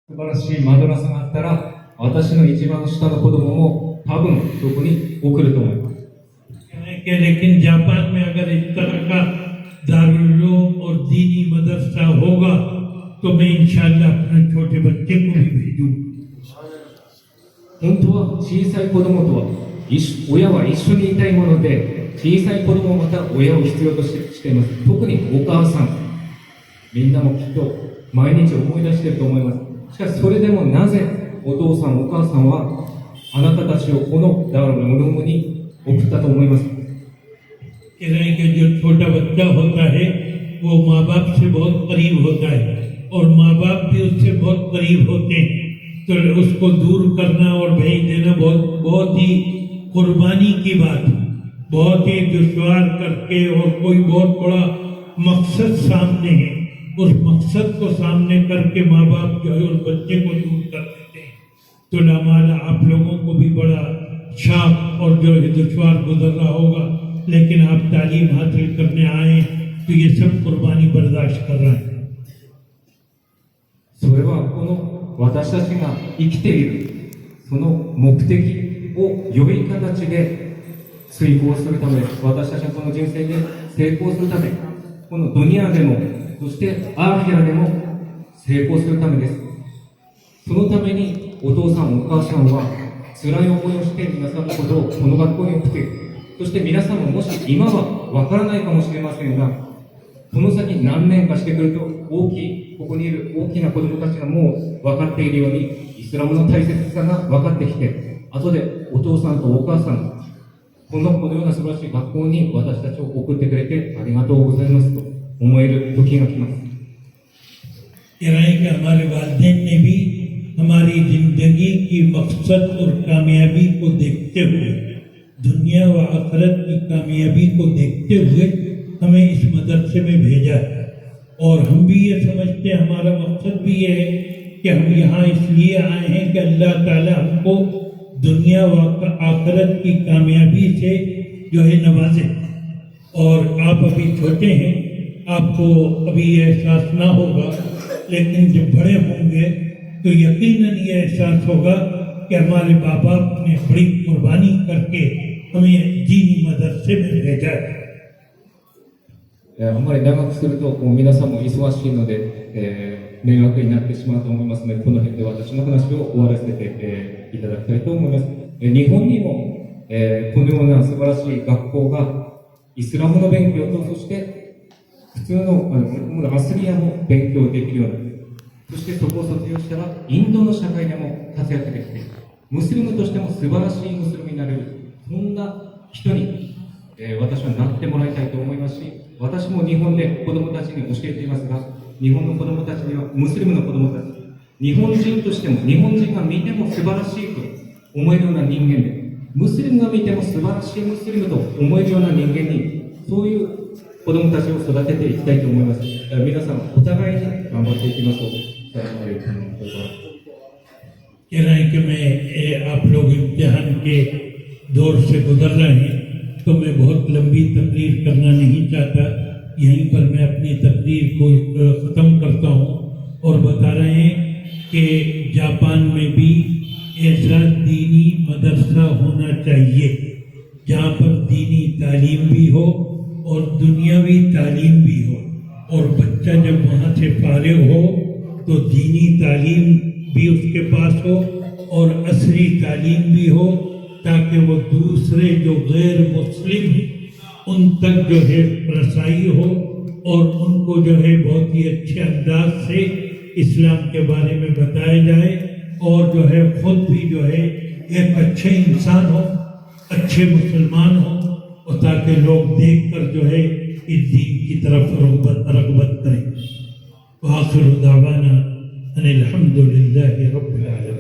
素晴らしいマドラサがあったら、私の一番下の子供も多分そこに送ると思います。लेकिन Japan में अगर इस तरह का दारुल्लूम और दीनी मदरसा होगा तो मैं इंशाल्लाह अपने छोटे बच्चे को भी भेजूं। 本当は小さい子供とは親は一緒にいたいもので、小さい子供もまた親を必要としています。特にお母さん、みんなもきっと毎日思い出していると思います。しかしそれでもなぜお父さんお母さんはあなたたちをこのダールのルームに送ったと思います。कह रहे हैं कि जो छोटा बच्चा होता है वो माँ बाप से बहुत करीब होता है और माँ बाप भी उससे बहुत करीब होते हैं, तो उसको दूर करना और भेज देना बहुत ही कुर्बानी की बात है, बहुत ही दुश्वार करके, और कोई बहुत बड़ा मकसद सामने है, उस मकसद को सामने करके माँ बाप जो है उस बच्चे को दूर कर देते हैं। तो हमारा आप लोगों को भी बड़ा शाक और जो है दुश्वार गुजर रहा होगा, लेकिन आप तालीम हासिल करने आए तो ये सब कुर्बानी बर्दाश्त कर रहे हैं। それはこの私たちが生きているその目的を良い形で遂行するためです。私たちがこの人生で成功するため、このドニアでも、そしてアーヒラでも成功するためです。そのためにお父さんお母さんは辛い思いをして皆さんのことをこの学校に送っている。そして皆さんももし今はわからないかもしれませんが、この先何年かしてくるとここにいる大きな子供たちがもう分かっているように、イスラムの大切さが分かってきて、後でお父さんとお母さんがこのような素晴らしい学校に私たちを送ってくれてありがとうございますと思える時が来ます。हमारे वालिदैन ने भी हमारी जिंदगी की मकसद और कामयाबी को देखते हुए, दुनिया व आखिरत की कामयाबी को देखते हुए हमें इस मदरसे में भेजा है। और हम भी ये समझते हैं, हमारा मकसद भी ये है कि हम यहाँ इसलिए आए हैं कि अल्लाह ताला हमको दुनिया व आखिरत की कामयाबी से जो है नवाजे। और आप अभी छोटे हैं, आपको अभी ये एहसास ना होगा, लेकिन जब बड़े होंगे तो यकीनन ये एहसास होगा कि हमारे बाप ने बड़ी कुर्बानी करके हमें दीनी मदरसे में भेजा है। あんまり長くすると皆さんも忙しいので、迷惑になってしまうと思いますので、この辺で私の話を終わらせて、いただきたいと思います。日本にも、このような素晴らしい学校がイスラムの勉強と、そして普通のアスリアも勉強できるようになる。そしてそこを卒業したらインドの社会でも活躍できて、ムスリムとしても素晴らしいムスリムになれる、そんな人に、私はなってもらいたいと思いますし、私も日本で子供たちに教えていますが、日本の子供たちには、ムスリムの子供たち、日本人としても、日本人が見ても素晴らしいと思えるような人間で、ムスリムが見ても素晴らしいムスリムと思えるような人間に、そういう子供たちを育てていきたいと思います。皆さんお互いに頑張っていきましょう。कह रहे हैं कि मैं आप लोग इम्तिहान के दौर से गुजर रहे हैं, तो मैं बहुत लंबी तकरीर करना नहीं चाहता। यहीं पर मैं अपनी तकरीर को ख़त्म करता हूँ और बता रहे हैं कि जापान में भी ऐसा दीनी मदरसा होना चाहिए जहाँ पर दीनी तालीम भी हो और दुनियावी तालीम भी हो, और बच्चा जब वहाँ से फारिग हो तो दीनी तालीम भी उसके पास हो और असली तालीम भी हो, ताकि वो दूसरे जो गैर मुस्लिम हैं उन तक जो है रसाई हो और उनको जो है बहुत ही अच्छे अंदाज से इस्लाम के बारे में बताया जाए, और जो है खुद भी जो है एक अच्छे इंसान हो, अच्छे मुसलमान हो, और ताकि लोग देखकर जो है इस दीन की तरफ रग़बत करें। वाखिर दावाना अनिल हम्दुलिल्लाहि रब्बिल आलमीन।